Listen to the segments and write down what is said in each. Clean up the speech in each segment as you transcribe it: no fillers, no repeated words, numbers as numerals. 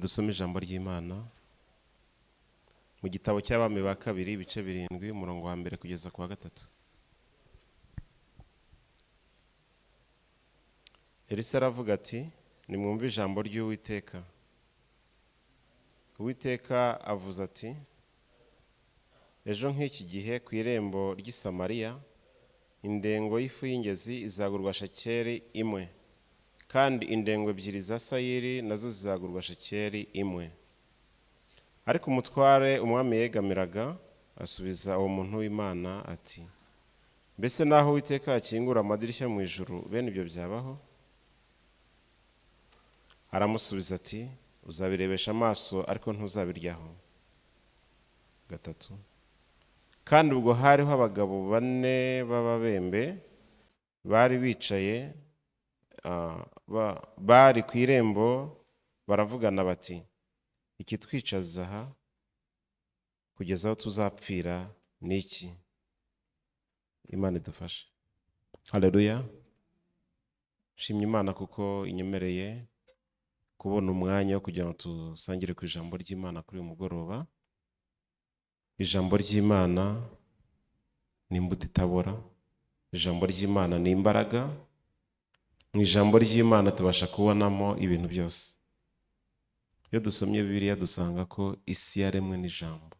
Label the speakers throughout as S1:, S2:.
S1: Dusome ijambo ry'Imana mu gitabo cy'Abami ba kabiri ibice 7 umurongo wa 1 kugeza ku wa 3. Elisa aravuga ati nimwumve ijambo ry'Uwiteka. Uwiteka avuze ati ejo nk'iki gihe ku irembo ry'i Samariya indengo y'ifu y'ingezi izagurwa shekeli 1, kandi indengo 2 za sayiri nazo zizagurwa shekeli 1. Ariko umutware umwami yegamiraga asubiza uwo muntu w'Imana ati mbese naho Uwiteka akingura amadirishya mu ijuru bene ibyo byabaho? Aramusubiza ati uzabirebesha amaso ariko ntuzabiryaho. 3. Kandi ubwo hariho abagabo 4 b'ababembe bari bicaye bari ku irembo baravugana bati ikitwicaza aha kugeza aho tuzapfira niki? Imana idufashe. Haleluya. Shimye Imana kuko inyemereye kubona umwanya wo kugira ngo tusangire ku ijambo ry'Imana kuri uyu mugoroba. Ijambo ry'Imana ni imbuto itabora. Ijambo ry'Imana ni imbaraga. Mu ijambo ry'Imana tubasha kubonamo ibintu byose. Iyo dusomye Bibiliya dusanga ko isi yaremwe n'ijambo.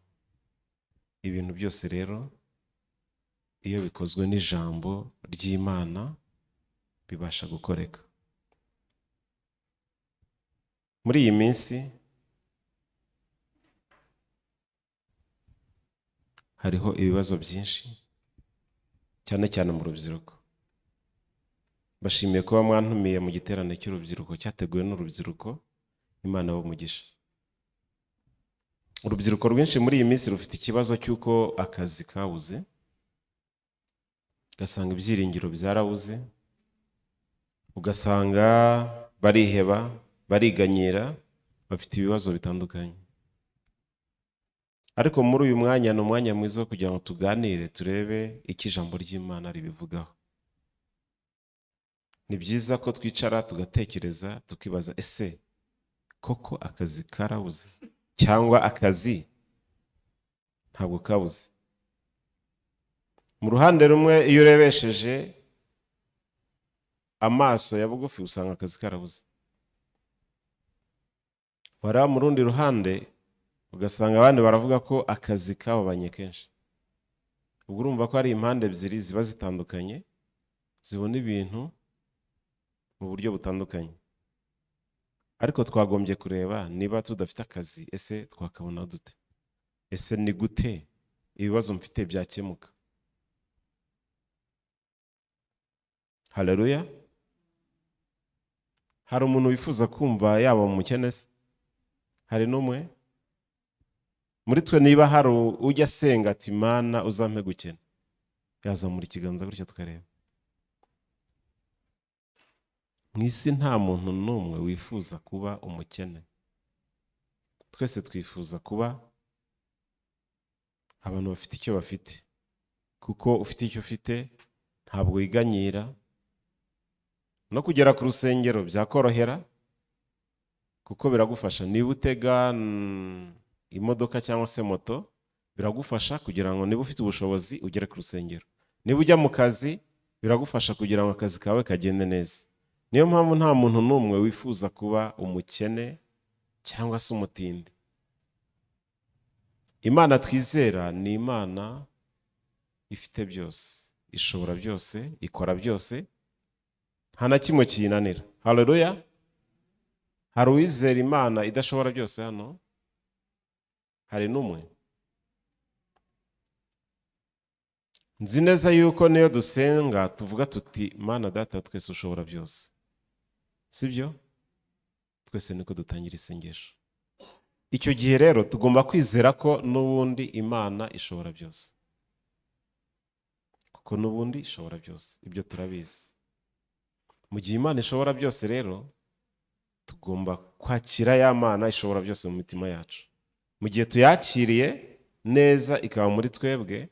S1: Ibintu byose rero iyo bikozwe n'ijambo ry'Imana bibasha gukoreka. Muri iyi minsi hariho ibibazo byinshi cyane cyane mu rubyiruko. Bashimiye kuba mwantumiye mu giterane cy'urubyiruko cyateguwe n'urubyiruko. Imana y'umugisha. Urubyiruko rwinshi muri iyi minsi rufite ikibazo cy'uko akazi kabuze, ugasanga ibyiringiro byarabuze, ugasanga bariheba, bariganyira, bafite ibibazo bitandukanye. Ariko muri uyu mwanya ni umwanya mwiza wo kugira ngo tuganire turebe icyo ijambo ry'Imana ribivugaho. Ni byiza ko twicara tugatekereza tukibaza ese koko akazi karabuze cyangwa akazi ntabwo kabuze? Mu ruhande rumwe iyo urebesheje amaso ya bugufi usanga akazi karabuze. Waraba mu rundi ruhande ugasanga abandi baravuga ko akazi kababanye kenshi. Ubwo urumva ko ari impande ebyiri ziba zitandukanye, zibona ibintu mu buryo butandukanye. Ariko twagombye kureba niba tudafite akazi ese twakabona dute? Ese ni gute ibibazo mfite byakemuka? Haleluya. Hari umuntu wifuza kumva yaba umukene se? Hari n'umwe? Muri twe niba hari ujya asenga ati Mana uzampe gukena, yazamura ikiganza gutyo tukareba. Mu isi nta muntu n'umwe wifuza kuba umukene. Twese twifuza kuba abantu bafite icyo bafite, kuko ufite icyo ufite ntabwo wiganyira. No kugera ku rusengero byakorohera kuko biragufasha. Niba utega imodoka cyangwa se moto biragufasha kugira ngo niba ufite ubushobozi ugere ku rusengero. Niba ujya mu kazi biragufasha kugira ngo akazi kawe kagende neza. Niyo mpamvu nta muntu n'umwe wifuza kuba umukene cyangwa se umutindi. Imana twizera ni Imana ifite byose, ishobora byose, ikora byose, nta na kimwe kiyinanira. Haleluya. Hari uwizera Imana idashobora byose hano? Hari n'umwe? Nzi neza yuko niyo dusenga tuvuga tuti Mana Data twese ushobora byose. Sibyo? Twese niko dutangira isengesho. Icyo gihe rero tugomba kwizera ko n'ubundi Imana ishobora byose. Kuko n'ubundi ishobora byose. Ibyo turabizi. Mu gihe Imana ishobora byose rero tugomba kwakira ya Mana ishobora byose mu mitima yacu. Mu gihe tuyakiriye neza ikaba muri twebwe,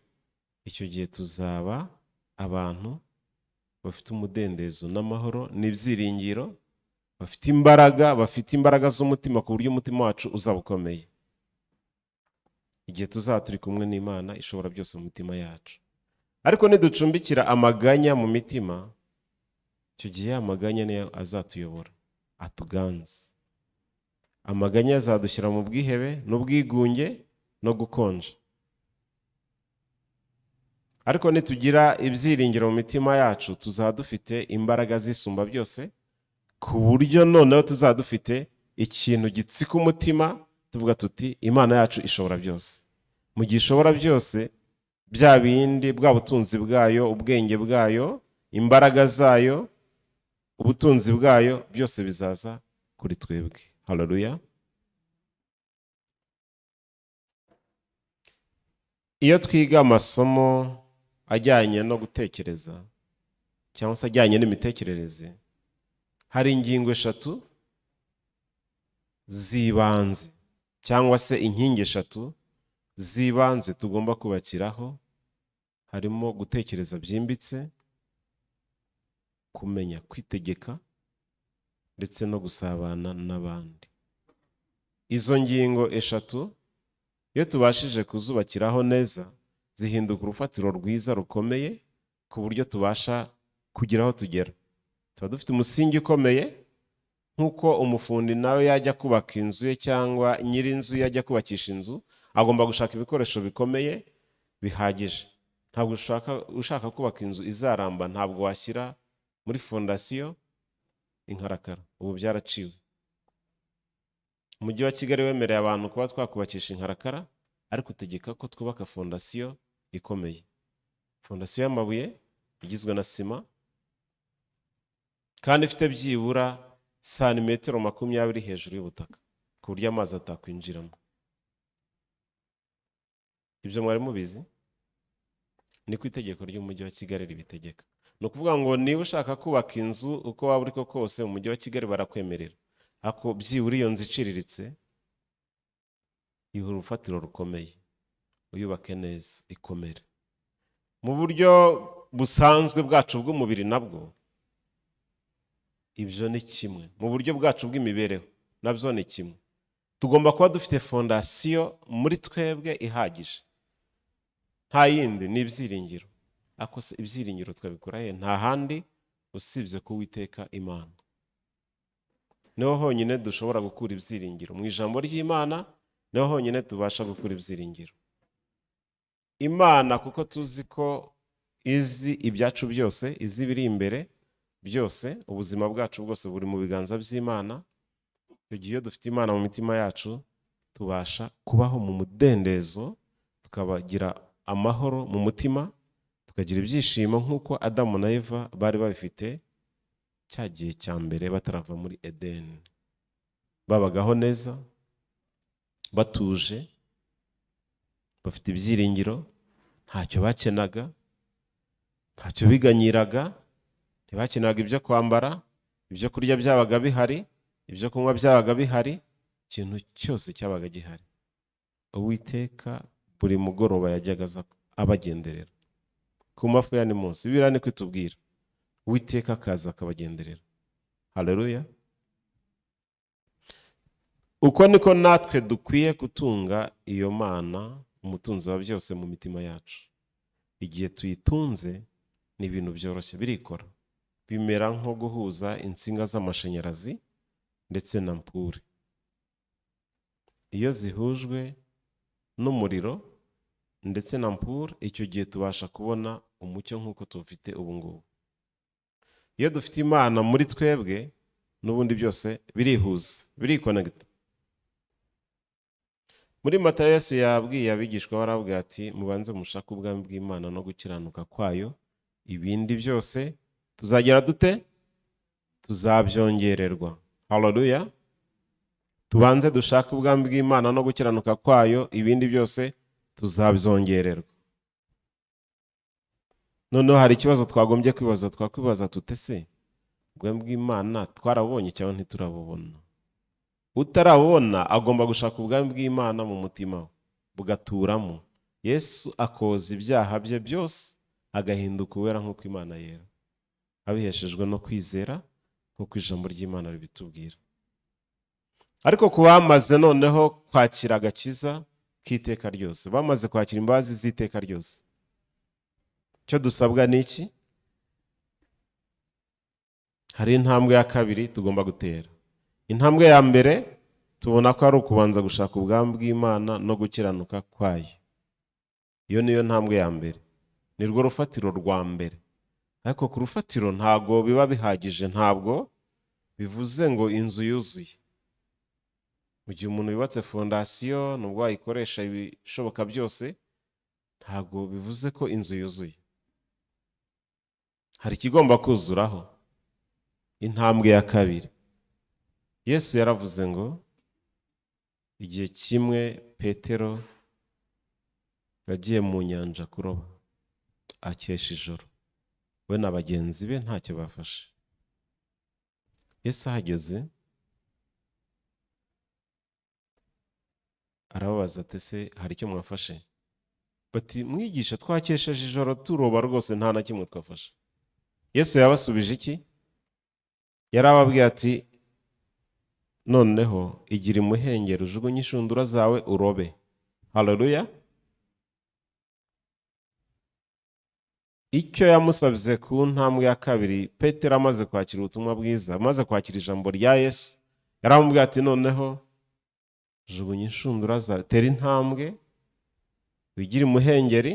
S1: icyo gihe tuzaba abantu bafite umudendezo n'amahoro n'ibyiringiro bafite imbaraga z'umutima ku buryo umutima wacu uzaba ukomeye igihe tuzaba turi kumwe n'Imana ishobora byose mu mitima yacu. Ariko niducumbikira amaganya mu mitima, icyo gihe amaganya niyo azatuyobora, atuganze. Amaganya azadushyira mu bwihebe n'ubwigunge no gukonja. Ariko nitugira ibyiringiro mu mitima yacu, tuzaba dufite imbaraga zisumba byose, ku buryo noneho tuzaba dufite ikintu gitsika umutima, tuvuga tuti Imana yacu ishobora byose. Mu gihe ishobora byose, bya bindi, bwa butunzi bwayo, ubwenge bwayo, imbaraga zayo, ubutunzi bwayo, byose bizaza kuri twebwe. Haleluya. Iyo twiga amasomo ajyanye no gutekereza cyangwa se ajyanye n'imitekerereze, hari ingingo 3 z'ibanze cyangwa se inkingi 3 z'ibanze tugomba kubakiraho. Harimo gutekereza byimbitse, kumenya kwitegeka, ndetse no gusabana n'abandi. Izo ngingo 3 iyo tubashije kuzubakiraho neza, zihinduka urufatiro rwiza rukomeye ku buryo tubasha kugira aho tugera. Tuba dufite umusingi ukomeye, nk'uko umufundi nawe yajya kubaka inzu ye cyangwa nyir'inzu yajya kubakisha inzu, agomba gushaka ibikoresho bikomeye bihagije. Ntabwo ushaka kubaka inzu izaramba, ntabwo washyira muri fondasiyo inkarakara. Ubu byaraciwe. Umujyi wa Kigali wemereye abantu kuba twakubakisha inkarakara, ariko utegeka ko twubaka fondasiyo ikomeye. Fondasiyo y'amabuye igizwe na sima, kandi ifite byibura santimetero 20 hejuru y'ubutaka, ku buryo amazi atakwinjiramo. Ibyo mwari mubizi? Ni ku itegeko ry'umujyi wa Kigali ribitegeka. Ni ukuvuga ngo niba ushaka kubaka inzu uko waba uri ko kose, umujyi wa Kigali barakwemerera. Ako byibura iyo nzu iciriritse, iha urufatiro rukomeye, uyubake neza, ikomere. Mu buryo busanzwe bwacu bw'umubiri nabwo, ibyo ni kimwe. Mu buryo bwacu bw'imibereho nabyo ni kimwe. Tugomba kuba dufite fondasiyo muri twebwe ihagije. Nta yindi, ni ibyiringiro. Ako se ibyiringiro twabikura he? Nta handi usibye ku Uwiteka Imana. Niho honyine dushobora gukura ibyiringiro. Mu ijambo ry'Imana niho honyine tubasha gukura ibyiringiro. Imana kuko tuzi ko izi ibyacu byose, izi biri imbere byose, ubuzima bwacu bwose buri mu biganza by'Imana. Iyo dufite Imana mu mitima yacu, tubasha kubaho mu mudendezo, tukabagira amahoro mu mutima, tukagira ibyishimo nk'uko Adamu na Eva bari babifite cya gihe cya mbere batarava muri Edeni. Babagaho neza, batuje, bafite ibyiringiro, ntacyo bakenaga, ntacyo biganyiraga, ntibakenaga ibyo kwambara, ibyo kurya byabaga bihari, ibyo kunywa byabaga bihari, ikintu cyose cyabaga gihari. Uwiteka buri mugoroba yajyaga aza abagenderera ku mafu ya nimunsi. Bibiliya ni kwitubwira, Uwiteka akaza akabagenderera. Haleluya. Uko niko natwe dukwiye gutunga iyo Mana, umutunzi wa byose, mu mitima yacu. Igihe tuyitunze ni ibintu byoroshye, birikora. Bimera nko guhuza insinga z'amashanyarazi ndetse na ampure. Iyo zihujwe n'umuriro ndetse na ampure, icyo gihe tubasha kubona umucyo nk'uko tufite ubu ngubu. Iyo dufite Imana muri twebwe, n'ubundi byose birihuza, birikonegita. Muri Matayo Yesu yabwiye abigishwa, barabwira ati mubanze mushake ubwami bw'Imana no gukiranuka kwayo, ibindi byose tuzagera dute? Tuzabyongererwa. Haleluya. Tubanze dushake ubwami bw'Imana no gukiranuka kwayo, ibindi byose tuzabyongererwa. Noneho hari ikibazo twagombye kwibaza, twakwibaza tute se ubwami bw'Imana twarabonye cyangwa ntiturabubona? Utarabona agomba gushaka ubwami bw'Imana mu mutima we, bugaturamo. Yesu akoza ibyaha bye byose, agahinduka uwera nk'uko Imana yera, abiheshejwe no kwizera nk'uko ijambo ry'Imana ribitubwira. Ariko ku bamaze noneho kwakira agakiza k'iteka ryose, bamaze kwakira imbabazi z'iteka ryose, icyo dusabwa ni iki? Hari intambwe ya kabiri tugomba gutera. Intambwe ya mbere tubona ko ari ukubanza gushaka ubwami bw'Imana no gukiranuka kwayo. Iyo niyo ntambwe ya mbere, ni rwo rufatiro rwa mbere. Ariko ku rufatiro ntabwo biba bihagije, ntabwo bivuze ngo inzu yuzuye. Mu gihe umuntu yubatse fondasiyo nubwo wayikoresha ibishoboka byose, ntabwo bivuze ko inzu yuzuye. Hari ikigomba kuzuraho, intambwe ya kabiri. Yesu yaravuze ngo igihe kimwe Petero yagiye mu nyanja kuroba, akesha ijoro, we na bagenzi be ntacyo bafashe. Yesu ahageze arababaza ati ese hari icyo mwafashe? Bati mwigisha, twakesheje ijoro turoba rwose nta na kimwe twafashe. Yesu yabasubije iki? Yarababwiye ati noneho igira imuhengeri, ujugunye inshundura zawe urobe. Haleluya. Icyo yamusabye ku ntambwe ya kabiri, Petero amaze kwakira ubutumwa bwiza, amaze kwakira ijambo rya Yesu, yaramubwiye ati noneho jugunya inshundura zawe, tera intambwe, wigira imuhengeri,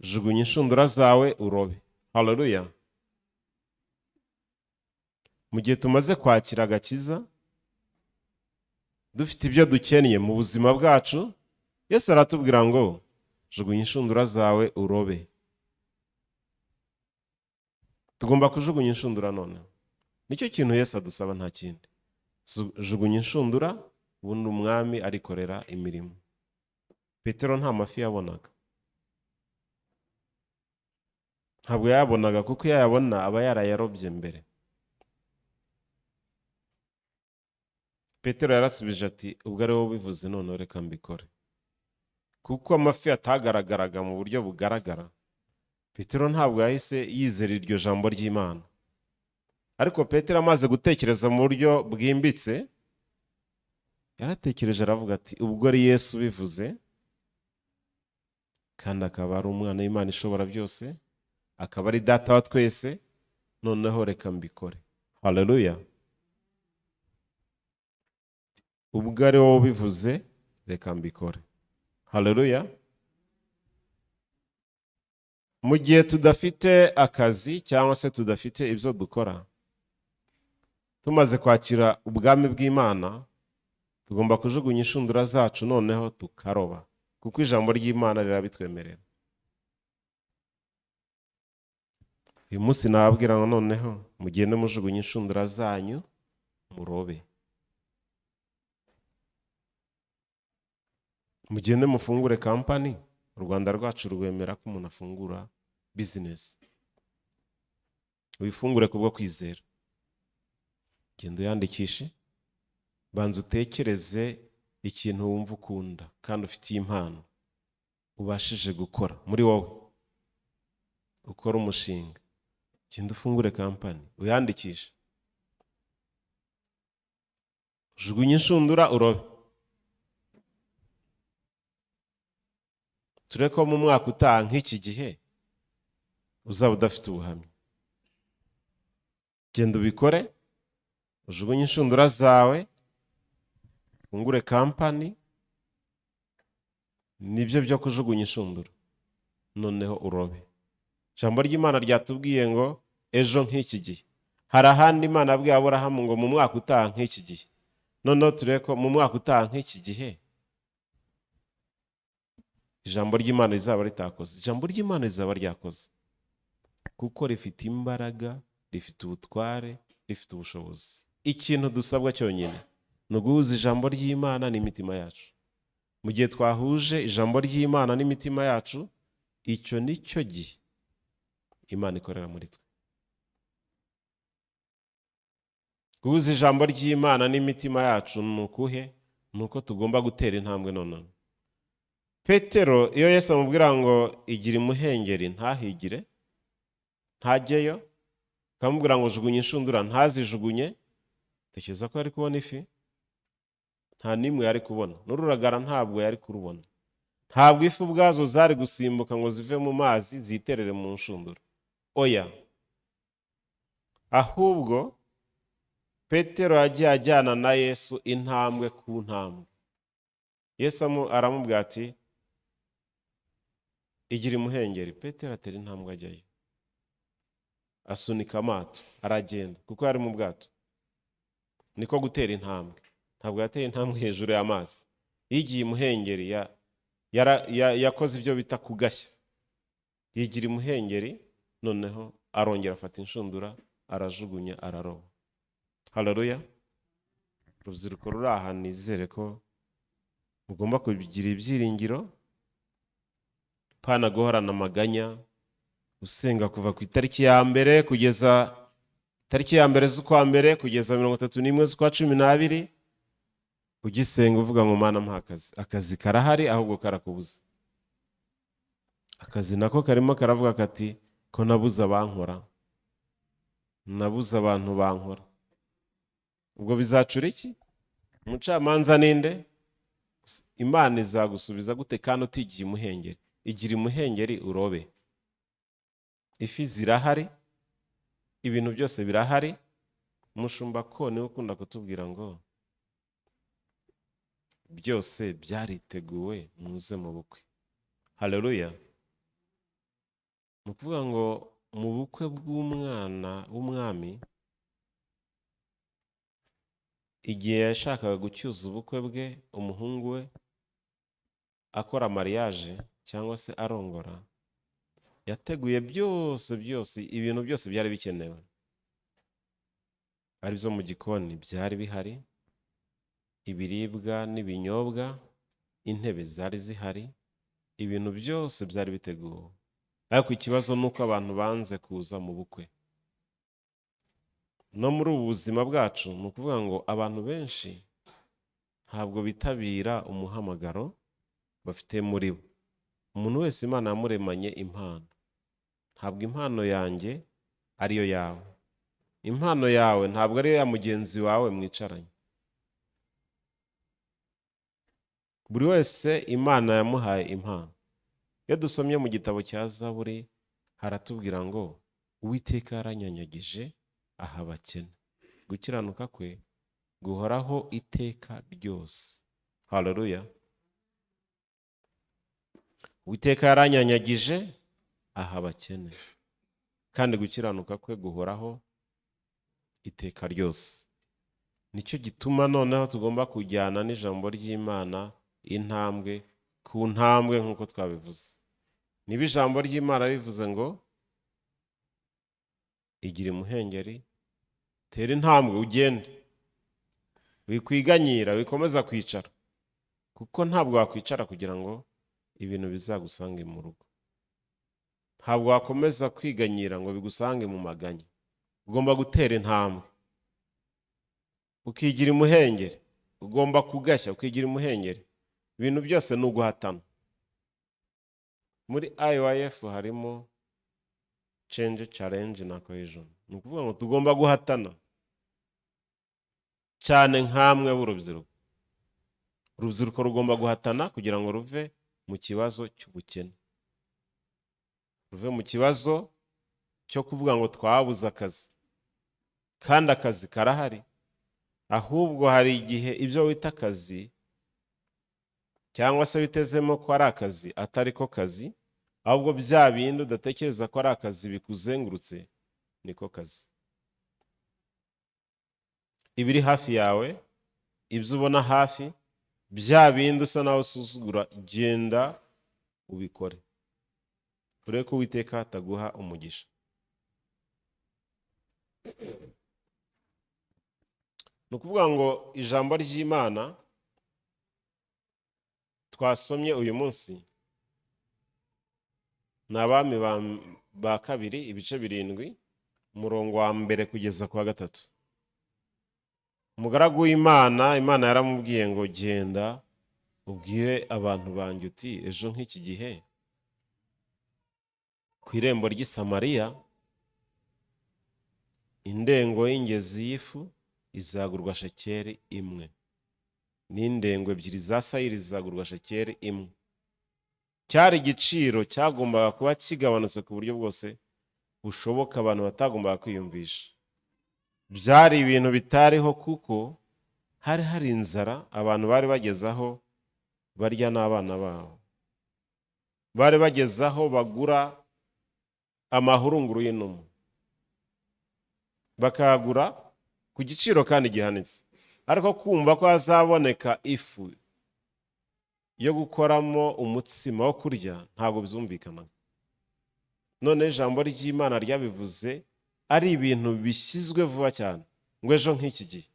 S1: jugunya inshundura zawe urobe. Haleluya. Mu gihe tumaze kwakira agakiza, dufite ibyo dukennye mu buzima bwacu, Yesu aratubwira ngo jugunya inshundura zawe urobe. Tugomba kujugunya inshundura none. Nicyo kintu Yesu adusaba, nta kindi. Jugunya inshundura, ubundi umwami arikorera imirimo. Petero nta mafi yabonaga. Ntabwo yayabonaga, kuko yayabona aba yarayarobye mbere. Petero yarasubije ati ubwo ari wowe ubivuze none reka mbikore. Kuko amafi atagaragaraga mu buryo bugaragara, Petero ntabwo yahise yizera iryo jambo ry'Imana. Ariko Petero amaze gutekereza mu buryo bwimbitse, yaratekereje aravuga ati ubwo ari Yesu ubivuze, kandi akaba ari umwana w'Imana ishobora byose, akaba ari data wa twese, noneho reka mbikore. Haleluya. Ubwo ari wowe ubivuze, reka mbikore. Haleluya. Mu gihe tudafite akazi cyangwa se tudafite ibyo dukora, tumaze kwakira ubwami bw'Imana, tugomba kujugunya inshundura zacu noneho tukaroba, kuko ijambo ry'Imana rirabitwemerera. Uyu munsi nababwira ngo noneho mugende mujugunya inshundura zanyu murobe. Mugende mufungure kampani. U Rwanda rwacu rwemera ko umuntu afungura business. Wifungure kubwo kwizera. Genda uyandikishe, banza utekereze ikintu wumva ukunda kandi ufitiye impano ubashije gukora muri wowe. Ukora umushinga, genda ufungure kampani, uyandikishe, jugunya inshundura urobe. Tureko mu mwaka utaha nk'iki gihe uzaba udafite ubuhamya. Genda ubikore, ujugunye inshundura zawe, ufungure kampani, nibyo byo kujugunya inshundura, noneho urobe. Ijambo ry'Imana ryatubwiye ngo ejo nk'iki gihe. Hari ahandi Imana yabwiye Aburahamu ngo mu mwaka utaha nk'iki gihe. Noneho tureko mu mwaka utaha nk'iki gihe ijambo ry'Imana rizaba ritakoze. Ijambo ry'Imana rizaba ryakoze, kuko rifite imbaraga, rifite ubutware, rifite ubushobozi. Ikintu dusabwa cyonyine ni uguhuza ijambo ry'Imana n'imitima yacu. Mu gihe twahuje ijambo ry'Imana n'imitima yacu, icyo nicyo gihe Imana ikorera muri twe. Guhuza ijambo ry'Imana n'imitima yacu ni ukuhe? Ni uko tugomba gutera intambwe noneho. Petero iyo Yesu amubwira ngo igira imuhengeri ntahigire, ntajyeyo, akamubwira ngo jugunya inshundura ntazijugunye, tekereza ko yari kubona ifi? Nta nimwe yari kubona, n'ururagara ntabwo yari kurubona. Ntabwo ifi ubwazo zari gusimbuka ngo zive mu mazi ziterere mu nshundura, oya. Ahubwo Petero yagiye ajyana na Yesu intambwe ku ntambwe. Yesu aramubwira ati igira imuhengeri. Petero atera intambwe ajyayo, asunika amato aragenda kuko yari mu bwato. Niko gutera intambwe. Ntabwo yateye intambwe hejuru y'amazi, yigiye imuhengeri, yakoze ibyo bita kugashya. Yigira imuhengeri, noneho arongera afata inshundura arajugunya araroba. Haleluya. Urubyiruko ruri aha nizere ko mugomba kugira ibyiringiro, pana guhorana amaganya, usenga kuva ku itariki ya mbere kugeza itariki ya mbere z'ukwa mbere kugeza 31 z'ukwa 12, ugisenga uvuga ngo Mana mpa akazi. Akazi karahari ahubwo karakubuza. Akazi nako karimo karavuga kati ko nabuze abankora, nabuze abantu bankora. Ubwo bizacura iki? Umucamanza ninde? Imana izagusubiza gute kandi utigiye imuhengeri? Igira imuhengeri urobe. Ifi zirahari, ibintu byose birahari. Umushumba ko niwe ukunda kutubwira ngo byose byariteguwe muze mu bukwe. Haleluya. Ni ukuvuga ngo mu bukwe bw'umwana w'umwami, igihe yashakaga gucyuza ubukwe bwe, umuhungu we akora mariage cyangwa se arongora, yateguye byose ibintu byose byari bikenewe. Ari byo mu gikoni byari bihari, ibiribwa n'ibinyobwa, intebe zari zihari, ibintu byose byari biteguwe. Ariko ikibazo ni uko abantu banze kuza mu bukwe. No muri ubu buzima bwacu ni ukuvuga ngo abantu benshi ntabwo bitabira umuhamagaro bafite muri bo. Umuntu wese Imana yamuremanye impano. Ntabwo impano yanjye ariyo yawe, impano yawe ntabwo ariyo ya mugenzi wawe mwicaranye. Buri wese Imana yamuhaye impano. Iyo dusomye mu gitabo cya Zaburi haratubwira ngo Uwiteka yaranyanyagije aha abakene, gukiranuka kwe guhoraho iteka ryose. Haleluya. Uwiteka yaranyanyagije aha abakene, kandi gukiranuka kwe guhoraho iteka ryose. Nicyo gituma noneho tugomba kujyana n'ijambo ry'Imana intambwe ku ntambwe nk'uko twabivuze. Niba ijambo ry'Imana rivuze ngo igira imuhengeri, tera intambwe ugende, wikwiganyira, wikomeza kwicara, kuko ntabwo wakwicara kugira ngo ibintu bizagusange mu rugo. Ntabwo wakomeza kwiganyira ngo bigusange mu maganya. Ugomba gutera intambwe ukigira imuhengeri, ugomba kugashya ukigira imuhengeri. Ibintu byose ni uguhatana. Muri IYF harimo change, challenge na cohesion. Ni ukuvuga ngo tugomba guhatana cyane nkamwe b'urubyiruko. Urubyiruko rugomba guhatana kugira ngo ruve mu kibazo cy'ubukene, ruve mu kibazo cyo kuvuga ngo twabuze akazi, kandi akazi karahari. Ahubwo hari igihe ibyo wita akazi cyangwa se bitezemo ko ari akazi atari ko kazi, ahubwo bya bindi udatekereza ko ari akazi bikuzengurutse niko kazi. Ibiri hafi yawe, ibyo ubona hafi, bya bindi usa naho usuzugura, genda ubikore, urebe ko Uwiteka ataguha umugisha. Ni ukuvuga ngo ijambo ry'Imana twasomye uyu munsi ni Abami ba kabiri ibice 7 umurongo wa mbere kugeza ku wa 3. Umugaragu w'Imana, Imana yaramubwiye ngo genda ubwire abantu banjye uti ejo nk'iki gihe ku irembo ry'i Samariya indengo y'ingezi y'ifu izagurwa shekeri imwe, n'indengo ebyiri za sayiri zizagurwa shekeri imwe. Cyari igiciro cyagombaga kuba kigabanutse ku buryo bwose bushoboka abantu batagombaga kwiyumvisha. Byari ibintu bitariho kuko hari hari inzara, abantu bari bagezaho barya n'abana babo, bari bagezaho bagura amahurunguru y'inuma, bakagura ku giciro kandi gihanitse. Ariko kumva ko hazaboneka ifu yo gukoramo umutsima wo kurya ntabwo byumvikanaga. None ijambo ry'Imana ryabivuze ari ibintu bishyizwe vuba cyane, ngo ejo nk'iki gihe.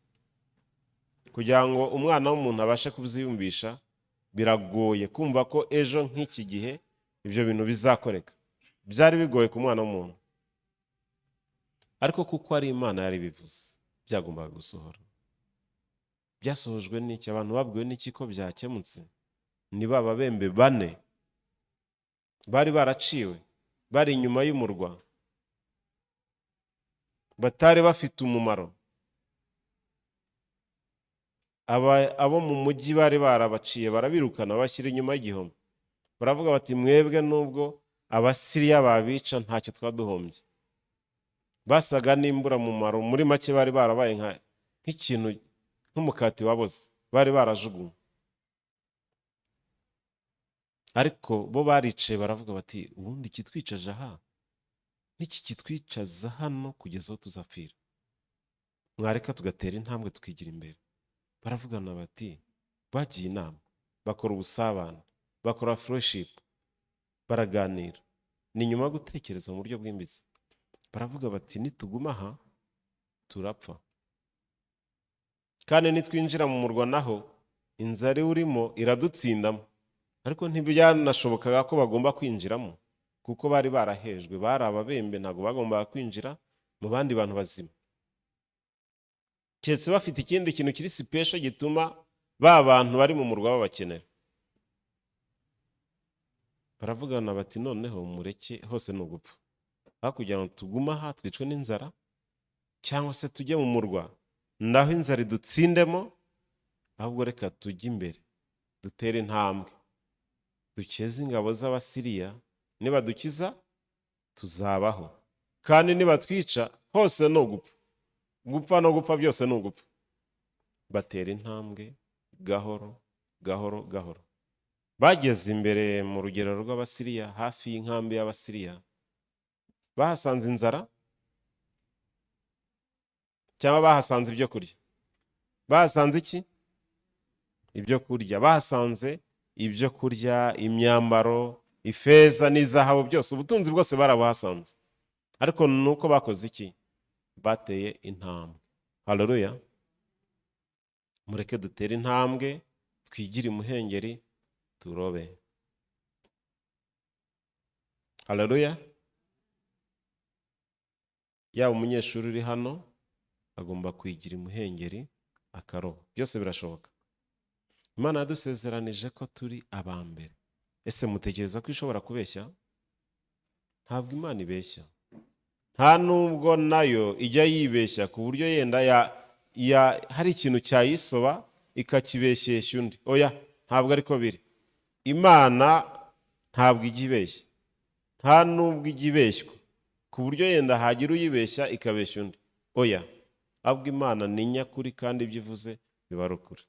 S1: Kugira ngo umwana w'umuntu abashe kubyiyumvisha biragoye kumva ko ejo nk'iki gihe ibyo bintu bizakoreka. Byari bigoye ku mwana w'umuntu, ariko kuko ari Imana yari bivuze byagombaga gusohora. Byasohojwe n'iki? Abantu babwiwe n'iki ko byakemutse? Ni ba babembe 4 bari baraciwe, bari inyuma y'umurwa, batari bafite umumaro. Abo mu mujyi bari barabaciye, barabirukana bashyira inyuma y'igihome. Baravuga bati mwebwe nubwo Abasiriya babica ntacyo twaduhombye. Basaga n'imbura mumaro, muri make bari barabaye nk'ikintu nk'umukati waboze, bari barajugunywe. Ariko bo baricaye baravuga bati ubundi kitwicaje aha n'iki kitwicaza hano kugeza aho tuzapfira, mwareka tugatera intambwe tukigira imbere. Baravugana bati, bagiye inama, bakora ubusabane, bakora fellowship, baraganira. Ni nyuma yo gutekereza mu buryo bwimbitse, baravuga bati nituguma aha turapfa, kandi nitwinjira mu murwa naho inzara urimo iradutsindamo. Ariko ntibyanashobokaga ko bagomba kwinjiramo kuko bari barahejwe, bari ababembe, ntabwo bagombaga kwinjira mu bandi bantu bazima, keretse bafite ikindi kintu kiri special gituma ba bantu bari mu murwa babakenera. Baravugana bati noneho mureke hose ni ugupfa, aho kugira ngo tuguma aha twicwe n'inzara, cyangwa se tujye mu murwa ndaho inzara idutsindemo, ahubwo reka tujye imbere dutere intambwe dukeze ingabo z'Abasiriya. Nibadukiza tuzabaho, kandi nibatwica hose ni ugupfa, gupfa no gupfa byose ni ugupfa. Batera intambwe gahoro gahoro gahoro. Bageze imbere mu rugero rw'Abasiriya, hafi y'inkambi y'Abasiriya, bahasanze inzara cyangwa bahasanze ibyo kurya? Bahasanze iki? Ibyo kurya. Bahasanze ibyo kurya, imyambaro, ifeza n'izahabu, byose, ubutunzi bwose barabuhasanze. Ariko nuko bakoze iki? Bateye intambwe. Haleluya. Mureke dutere intambwe, twigire imuhengeri, turobe. Haleluya. Yaba umunyeshuri uri hano agomba kwigira imuhengeri akaroba. Byose birashoboka. Imana yadusezeranije ko turi abambere. Ese mutekereza ko ishobora kubeshya? Ntabwo Imana ibeshya. Nta nubwo nayo ijya yibeshya ku buryo yenda hari ikintu cyayisoba ikakibeshyeshya undi. Oya, ntabwo ariko biri. Imana ntabwo ijya ibeshya, nta nubwo ijya ibeshywa ku buryo yenda hagira uyibeshya ikabeshya undi. Oya, ahubwo Imana ni nyakuri kandi ibyo ivuze biba ari ukuri.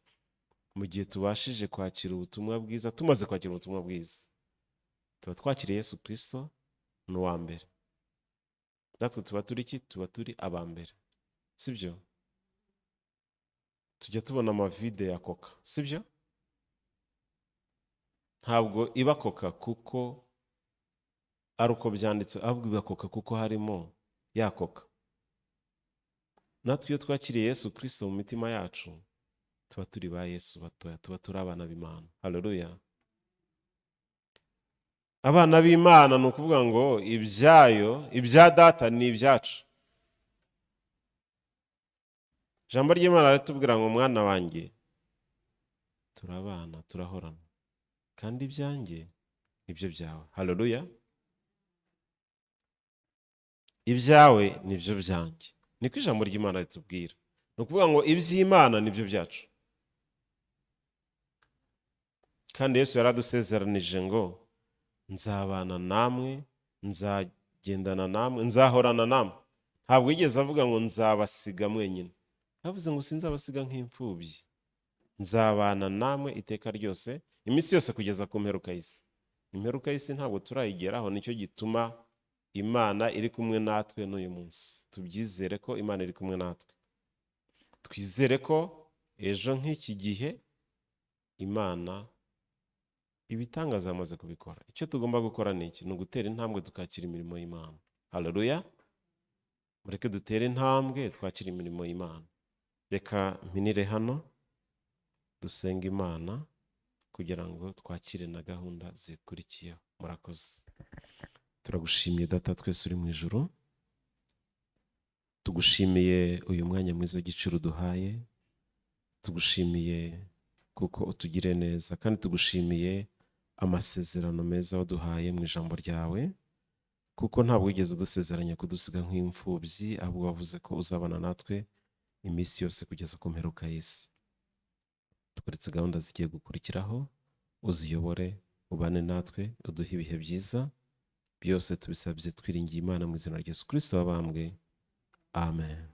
S1: Mu gihe tubashije kwakira ubutumwa bwiza, tumaze kwakira ubutumwa bwiza, tuba twakiriye Yesu Kristo ni uwa mbere. Natwe tuba turi iki? Tuba turi abambere, sibyo? Tujya tubona amavide ya koka, sibyo? Ntabwo iba koka kuko ari uko byanditse, ahubwo iba koka kuko harimo ya koka. Natwe iyo twakiriye Yesu Kristo mu mitima yacu, tuba turi ba Yesu batoya, tuba turi abana b'Imana. Haleluya. Abana b'Imana ni ukuvuga ngo ibyayo, ibya data ni ibyacu. Ijambo ry'Imana ritubwira ngo mwana wanjye turabana, turahorana, kandi ibyanjye nibyo byawe. Haleluya. Ibyawe nibyo byanjye. niko ijambo ry'Imana ritubwira. Ni ukuvuga ngo iby'Imana nibyo byacu, kandi Yesu yaradusezeranije ngo nzabana namwe, nzagendana namwe, nzahorana namwe. Ntabwo yigeze avuga ngo nzabasiga mwenyine, yavuze ngo sinzabasiga nk'imfubyi, nzabana namwe iteka ryose, iminsi yose kugeza ku mperuka y'isi. Imperuka y'isi ntabwo turayigeraho, nicyo gituma Imana iri kumwe natwe n'uyu munsi. Tubyizere ko Imana iri kumwe natwe, twizere ko ejo nk'iki gihe Imana ibitangaza yamaze kubikora. Icyo tugomba gukora ni iki? Ni ugutera intambwe tukakira imirimo y'Imana. Haleluya! Mureke dutere intambwe twakira imirimo y'Imana. Reka mpinire hano dusenga Imana kugira ngo twakire na gahunda zikurikiyeho. Murakoze. Turagushimiye Data twese uri mu ijuru, tugushimiye uyu mwanya mwiza w'igiciro duhaye, tugushimiye kuko utugire neza, kandi tugushimiye amasezerano meza waduhaye mu ijambo ryawe, kuko ntabwo wigeze udusezeranya kudusiga nk'imfubyi, ahubwo wavuze ko uzabana natwe iminsi yose kugeza ku mperuka y'isi. Tukuretse gahunda zigiye gukurikiraho, uziyobore, ubane natwe, uduhe ibihe byiza. Byose tubisabye twiringiye Imana mu izina rya Yesu Kristo wabambwe. Amen.